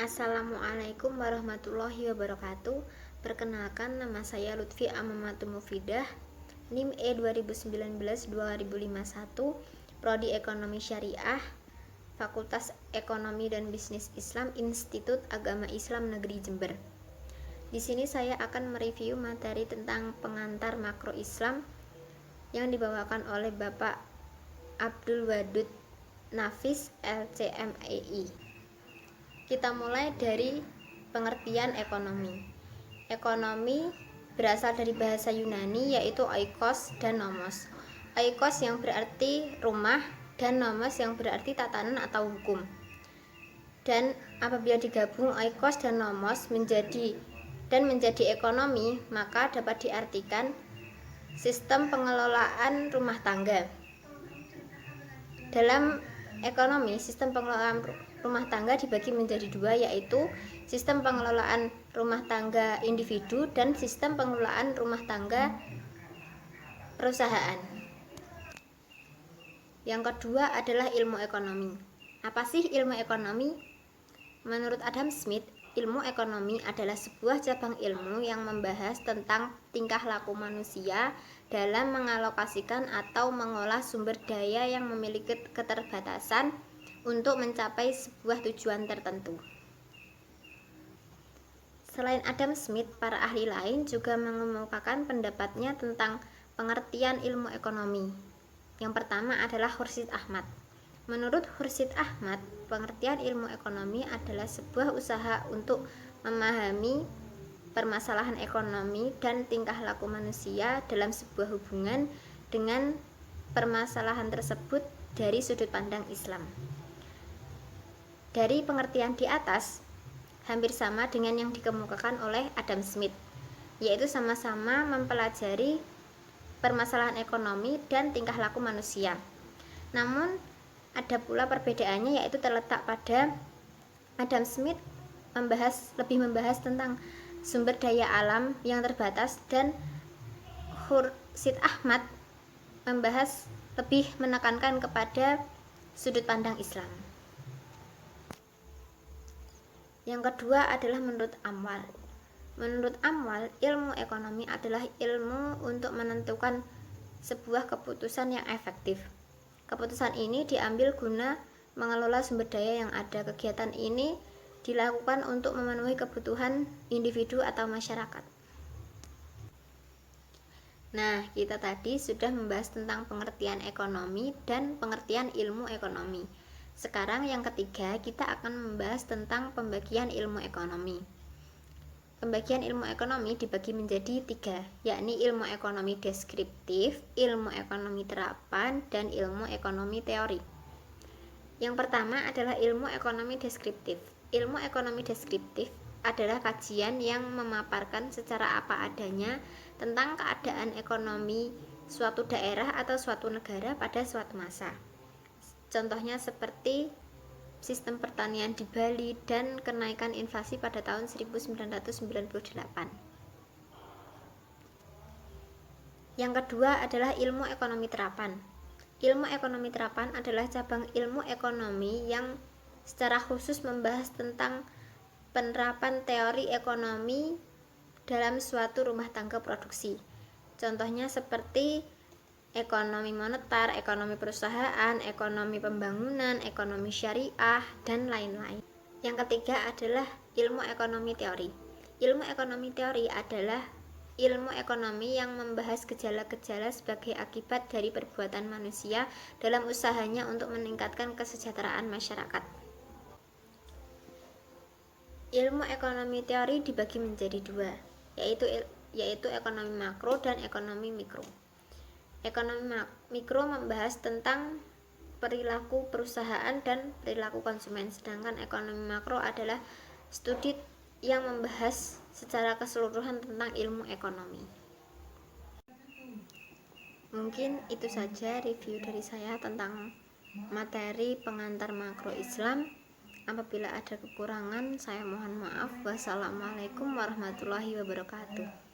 Assalamualaikum warahmatullahi wabarakatuh. Perkenalkan, nama saya Lutfi Amamatul Mufidah, NIM E2019-2051, Prodi Ekonomi Syariah, Fakultas Ekonomi dan Bisnis Islam, Institut Agama Islam Negeri Jember. Di sini saya akan mereview materi tentang pengantar makro Islam yang dibawakan oleh Bapak Abdul Wadud Nafis, LCMEI. Kita mulai dari pengertian ekonomi. Ekonomi berasal dari bahasa Yunani, yaitu oikos dan nomos. Oikos yang berarti rumah dan nomos yang berarti tatanan atau hukum. Dan apabila digabung oikos dan nomos menjadi ekonomi, maka dapat diartikan sistem pengelolaan rumah tangga. Dalam ekonomi, sistem pengelolaan rumah tangga dibagi menjadi dua, yaitu sistem pengelolaan rumah tangga individu dan sistem pengelolaan rumah tangga perusahaan. Yang kedua adalah ilmu ekonomi. Apa sih ilmu ekonomi? Menurut Adam Smith, ilmu ekonomi adalah sebuah cabang ilmu yang membahas tentang tingkah laku manusia dalam mengalokasikan atau mengolah sumber daya yang memiliki keterbatasan untuk mencapai sebuah tujuan tertentu. Selain Adam Smith, para ahli lain juga mengemukakan pendapatnya tentang pengertian ilmu ekonomi. Yang pertama adalah Khursyid Ahmad. Menurut Khursyid Ahmad, pengertian ilmu ekonomi adalah sebuah usaha untuk memahami permasalahan ekonomi dan tingkah laku manusia dalam sebuah hubungan dengan permasalahan tersebut dari sudut pandang Islam. Dari pengertian di atas, hampir sama dengan yang dikemukakan oleh Adam Smith, yaitu sama-sama mempelajari permasalahan ekonomi dan tingkah laku manusia. Namun, ada pula perbedaannya, yaitu terletak pada Adam Smith lebih membahas tentang sumber daya alam yang terbatas, dan Khursyid Ahmad lebih menekankan kepada sudut pandang Islam. Yang kedua adalah menurut Amwal. Menurut Amwal, ilmu ekonomi adalah ilmu untuk menentukan sebuah keputusan yang efektif. Keputusan ini diambil guna mengelola sumber daya yang ada. Kegiatan ini dilakukan untuk memenuhi kebutuhan individu atau masyarakat. Nah, kita tadi sudah membahas tentang pengertian ekonomi dan pengertian ilmu ekonomi. Sekarang yang ketiga, kita akan membahas tentang pembagian ilmu ekonomi. Pembagian ilmu ekonomi dibagi menjadi tiga, yakni ilmu ekonomi deskriptif, ilmu ekonomi terapan, dan ilmu ekonomi teori. Yang pertama adalah ilmu ekonomi deskriptif. Ilmu ekonomi deskriptif adalah kajian yang memaparkan secara apa adanya tentang keadaan ekonomi suatu daerah atau suatu negara pada suatu masa. Contohnya seperti sistem pertanian di Bali dan kenaikan inflasi pada tahun 1998. Yang kedua adalah ilmu ekonomi terapan. Ilmu ekonomi terapan adalah cabang ilmu ekonomi yang secara khusus membahas tentang penerapan teori ekonomi dalam suatu rumah tangga produksi. Contohnya seperti ekonomi moneter, ekonomi perusahaan, ekonomi pembangunan, ekonomi syariah, dan lain-lain. Yang ketiga adalah ilmu ekonomi teori. Ilmu ekonomi teori adalah ilmu ekonomi yang membahas gejala-gejala sebagai akibat dari perbuatan manusia dalam usahanya untuk meningkatkan kesejahteraan masyarakat. Ilmu ekonomi teori dibagi menjadi dua, yaitu ekonomi makro dan ekonomi mikro. Ekonomi mikro membahas tentang perilaku perusahaan dan perilaku konsumen, sedangkan ekonomi makro adalah studi yang membahas secara keseluruhan tentang ilmu ekonomi. Mungkin itu saja review dari saya tentang materi pengantar makro Islam. Apabila ada kekurangan, saya mohon maaf. Wassalamualaikum warahmatullahi wabarakatuh.